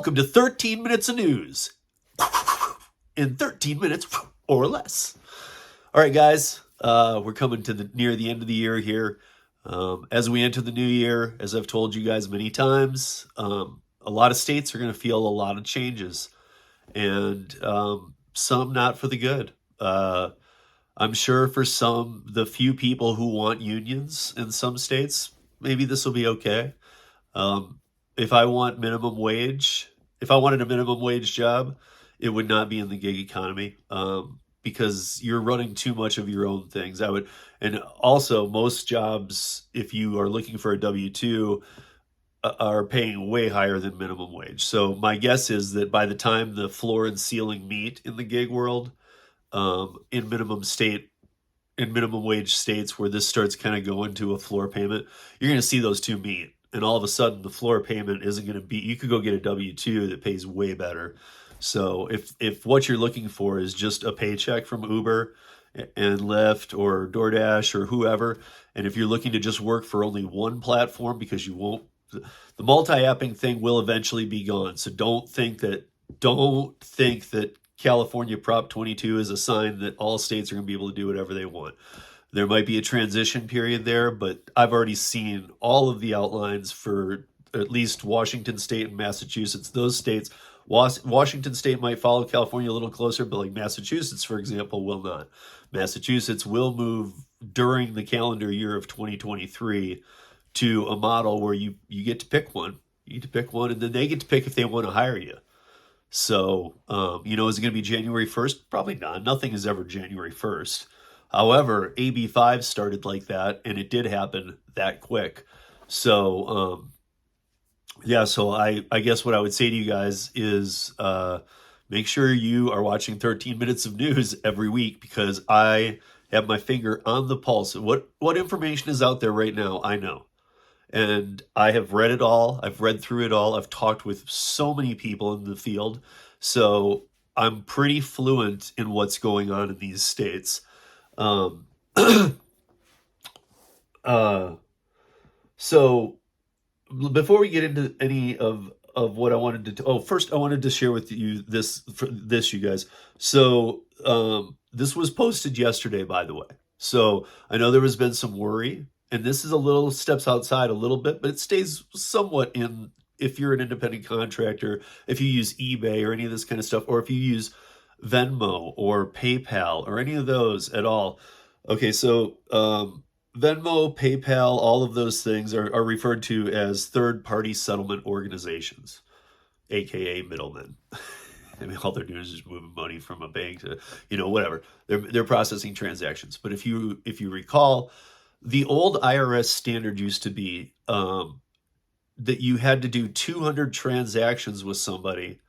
Welcome to 13 minutes of news in 13 minutes or less. All right, guys, we're coming to near the end of the year here. As we enter the new year, as I've told you guys many times, a lot of states are going to feel a lot of changes, and some not for the good. I'm sure for some, the few people who want unions in some states, maybe this will be okay. Um, if I want minimum wage, if I wanted a minimum wage job, it would not be in the gig economy, because you're running too much of your own things. And also most jobs, if you are looking for a W-2, are paying way higher than minimum wage. So my guess is that by the time the floor and ceiling meet in the gig world, in minimum wage states where this starts kind of going to a floor payment, you're going to see those two meet. And all of a sudden, the floor payment isn't going to be, you could go get a W-2 that pays way better. So if what you're looking for is just a paycheck from Uber and Lyft or DoorDash or whoever, and if you're looking to just work for only one platform because you won't, the multi-apping thing will eventually be gone. So don't think that California Prop 22 is a sign that all states are going to be able to do whatever they want. There might be a transition period there, but I've already seen all of the outlines for at least Washington State and Massachusetts. Those states, Washington State might follow California a little closer, but like Massachusetts, for example, will not. Massachusetts will move during the calendar year of 2023 to a model where you get to pick one. You get to pick one, and then they get to pick if they want to hire you. So, is it going to be January 1st? Probably not. Nothing is ever January 1st. However, AB5 started like that, and it did happen that quick. So, so I guess what I would say to you guys is make sure you are watching 13 minutes of news every week, because I have my finger on the pulse. What information is out there right now, I know. And I have read it all. I've read through it all. I've talked with so many people in the field. So I'm pretty fluent in what's going on in these states. Um, so before we get into any of what I wanted to, first I wanted to share with you this, you guys. So this was posted yesterday, by the way. So I know there has been some worry, and this is a little steps outside a little bit, but it stays somewhat in if you're an independent contractor, if you use eBay or any of this kind of stuff, or if you use Venmo or PayPal or any of those at all. Okay, so Venmo, PayPal, all of those things are referred to as third-party settlement organizations, aka middlemen. I mean, all they're doing is just moving money from a bank to, whatever. They're processing transactions. But if you recall, the old IRS standard used to be that you had to do 200 transactions with somebody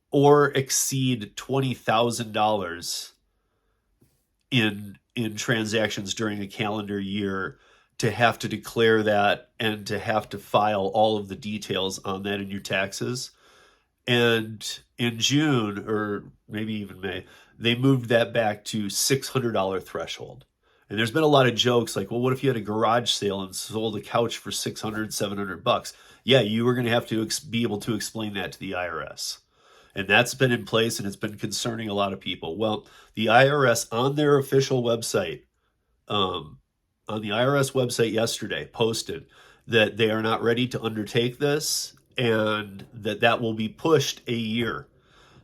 or exceed $20,000 in transactions during a calendar year to have to declare that and to have to file all of the details on that in your taxes. And in June, or maybe even May, they moved that back to $600 threshold. And there's been a lot of jokes like, well, what if you had a garage sale and sold a couch for $600, $700? Yeah, you were going to have to be able to explain that to the IRS. And that's been in place, and it's been concerning a lot of people. Well, the IRS on their official website, yesterday, posted that they are not ready to undertake this, and that will be pushed a year.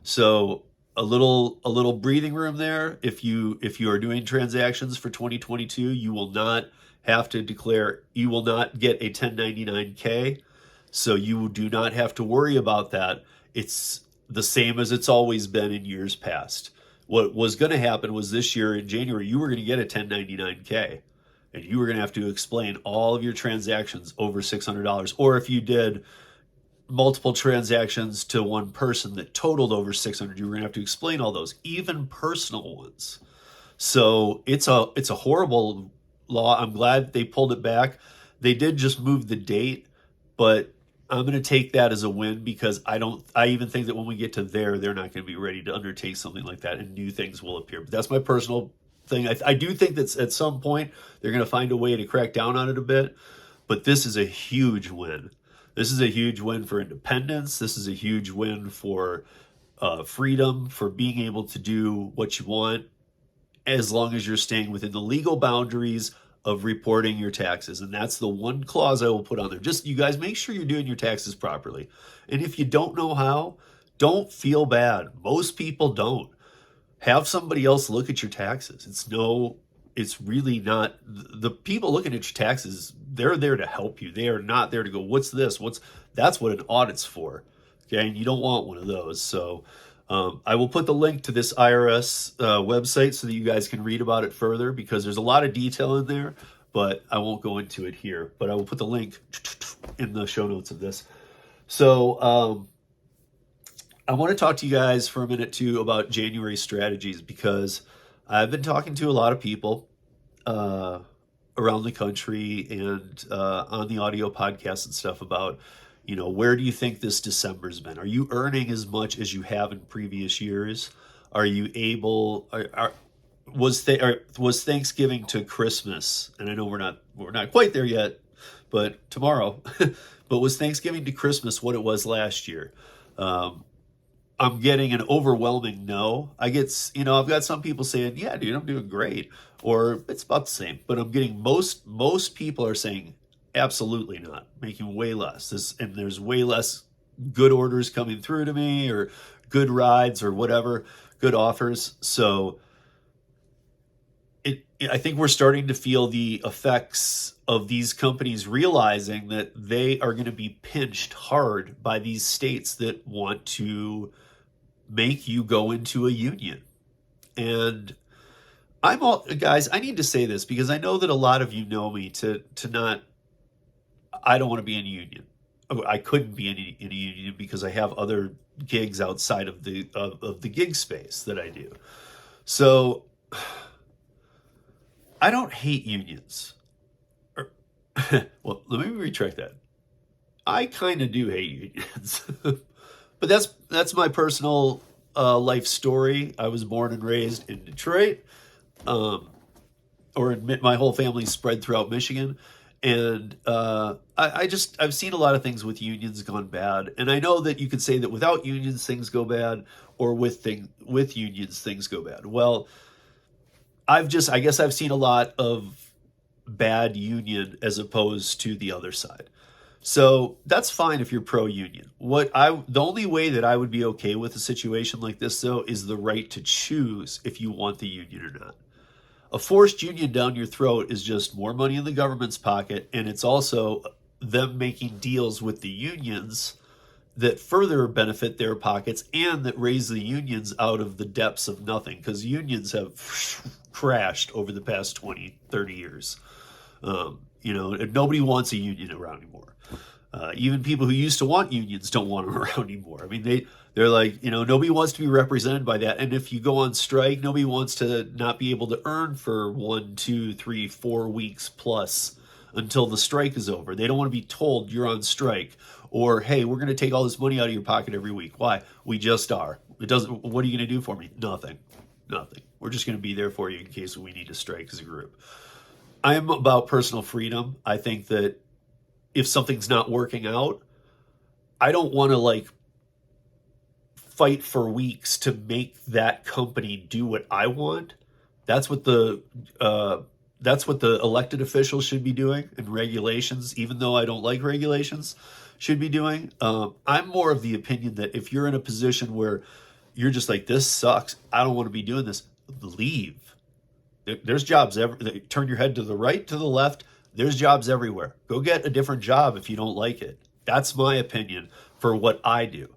So a little breathing room there. If you are doing transactions for 2022, you will not have to declare. You will not get a 1099-K, so you do not have to worry about that. It's the same as it's always been in years past. What was going to happen was this year in January, you were going to get a 1099-K, and you were going to have to explain all of your transactions over $600. Or if you did multiple transactions to one person that totaled over 600, you were going to have to explain all those, even personal ones. So it's a horrible law. I'm glad they pulled it back. They did just move the date, but I'm going to take that as a win, because I even think that when we get to there, they're not going to be ready to undertake something like that, and new things will appear. But that's my personal thing. I do think that at some point they're going to find a way to crack down on it a bit, but this is a huge win. This is a huge win for independence. This is a huge win for freedom, for being able to do what you want as long as you're staying within the legal boundaries of reporting your taxes. And that's the one clause I will put on there. Just you guys make sure you're doing your taxes properly. And if you don't know how, don't feel bad. Most people don't. Have somebody else look at your taxes. It's really not the people looking at your taxes, they're there to help you. They are not there to go, what's this? That's what an audit's for. Okay, and you don't want one of those. So I will put the link to this IRS website so that you guys can read about it further, because there's a lot of detail in there, but I won't go into it here. But I will put the link in the show notes of this. So I want to talk to you guys for a minute too about January strategies, because I've been talking to a lot of people around the country and on the audio podcasts and stuff about, where do you think this December's been? Are you earning as much as you have in previous years? Are you able? Was Thanksgiving to Christmas? And I know we're not quite there yet, but tomorrow. But was Thanksgiving to Christmas what it was last year? I'm getting an overwhelming no. I've got some people saying, yeah, dude, I'm doing great. Or it's about the same. But I'm getting most people are saying, absolutely not, making way less. And there's way less good orders coming through to me, or good rides, or whatever, good offers. So I think we're starting to feel the effects of these companies realizing that they are going to be pinched hard by these states that want to make you go into a union. And guys, I need to say this because I know that a lot of you know me to not, I don't want to be in a union. I couldn't be in a union because I have other gigs outside of the gig space that I do. So I don't hate unions. Well, let me retract that. I kind of do hate unions. But that's my personal life story. I was born and raised in Detroit, my whole family's spread throughout Michigan, and I've seen a lot of things with unions gone bad, and I know that you could say that without unions things go bad, or with unions things go bad. Well, I guess I've seen a lot of bad union as opposed to the other side. So that's fine if you're pro-union. The only way that I would be okay with a situation like this, though, is the right to choose if you want the union or not. A forced union down your throat is just more money in the government's pocket, and it's also them making deals with the unions that further benefit their pockets and that raise the unions out of the depths of nothing, because unions have crashed over the past 20, 30 years. Nobody wants a union around anymore. Even people who used to want unions don't want them around anymore. I mean, they're like, nobody wants to be represented by that. And if you go on strike, nobody wants to not be able to earn for 1, 2, 3, 4 weeks plus until the strike is over. They don't want to be told you're on strike, or, hey, we're going to take all this money out of your pocket every week. Why? We just are. What are you going to do for me? Nothing. We're just going to be there for you in case we need to strike as a group. I am about personal freedom. I think that if something's not working out, I don't want to fight for weeks to make that company do what I want. That's what the elected officials should be doing, and regulations, even though I don't like regulations, should be doing. I'm more of the opinion that if you're in a position where you're just like, this sucks, I don't want to be doing this, leave. There's jobs turn your head to the right, to the left. There's jobs everywhere. Go get a different job if you don't like it. That's my opinion for what I do,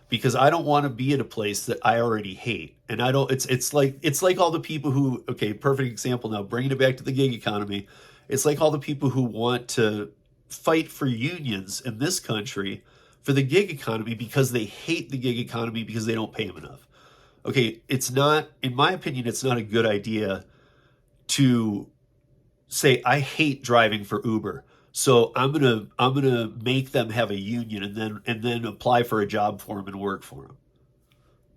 because I don't want to be at a place that I already hate. And I don't. It's like all the people who. Okay, perfect example. Now bringing it back to the gig economy. It's like all the people who want to fight for unions in this country for the gig economy because they hate the gig economy because they don't pay them enough. Okay, it's not. In my opinion, it's not a good idea to say, I hate driving for Uber, so I'm gonna make them have a union and then apply for a job for them and work for them.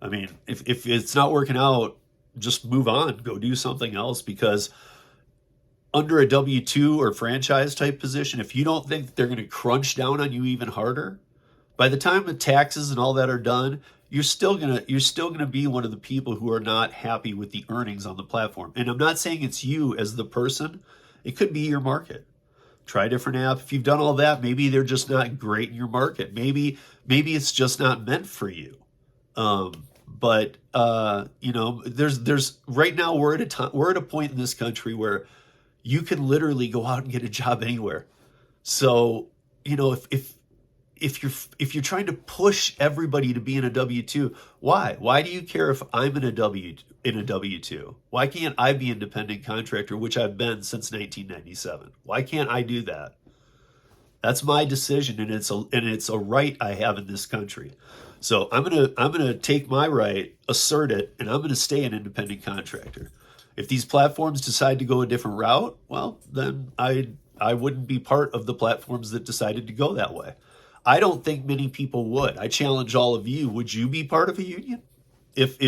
I mean, if it's not working out, just move on, go do something else, because under a W-2 or franchise type position, if you don't think they're going to crunch down on you even harder, by the time the taxes and all that are done, you're still gonna be one of the people who are not happy with the earnings on the platform. And I'm not saying it's you as the person. It could be your market. Try a different app. If you've done all that, maybe they're just not great in your market. Maybe it's just not meant for you. But there's right now we're at a point in this country where you can literally go out and get a job anywhere. So, if you're trying to push everybody to be in a W-2, why? Why do you care if I'm in a W-2? Why can't I be independent contractor, which I've been since 1997? Why can't I do that? That's my decision, and it's a right I have in this country. So I'm gonna take my right, assert it, and I'm gonna stay an independent contractor. If these platforms decide to go a different route, well, then I wouldn't be part of the platforms that decided to go that way. I don't think many people would. I challenge all of you. Would you be part of a union? If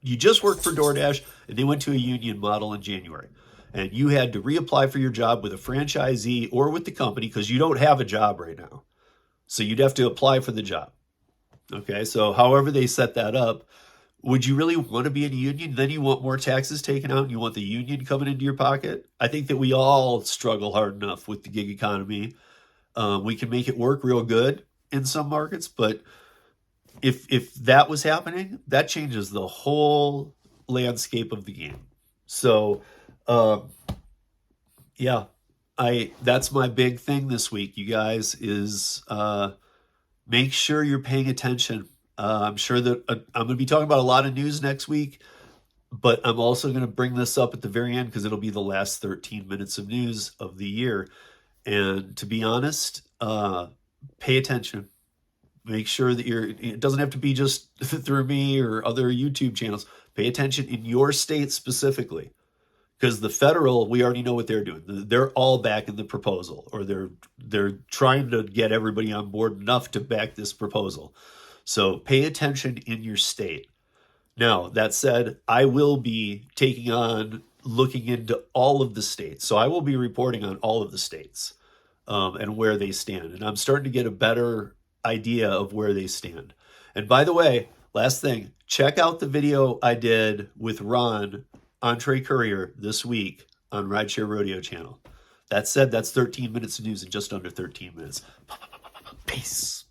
you just worked for DoorDash and they went to a union model in January, and you had to reapply for your job with a franchisee or with the company because you don't have a job right now, so you'd have to apply for the job. Okay, so however they set that up, would you really want to be in a union? Then you want more taxes taken out and you want the union coming into your pocket? I think that we all struggle hard enough with the gig economy. We can make it work real good in some markets, but if that was happening, that changes the whole landscape of the game. So, yeah, I that's my big thing this week, you guys, is make sure you're paying attention. I'm sure that I'm going to be talking about a lot of news next week, but I'm also going to bring this up at the very end because it'll be the last 13 minutes of news of the year. And to be honest, pay attention. Make sure that it doesn't have to be just through me or other YouTube channels. Pay attention in your state specifically. Because the federal, we already know what they're doing. They're all backing the proposal, or they're trying to get everybody on board enough to back this proposal. So pay attention in your state. Now, that said, I will be looking into all of the states. So I will be reporting on all of the states and where they stand. And I'm starting to get a better idea of where they stand. And by the way, last thing, check out the video I did with Ron, Entree Courier, this week on Rideshare Rodeo channel. That said, that's 13 minutes of news in just under 13 minutes. Peace.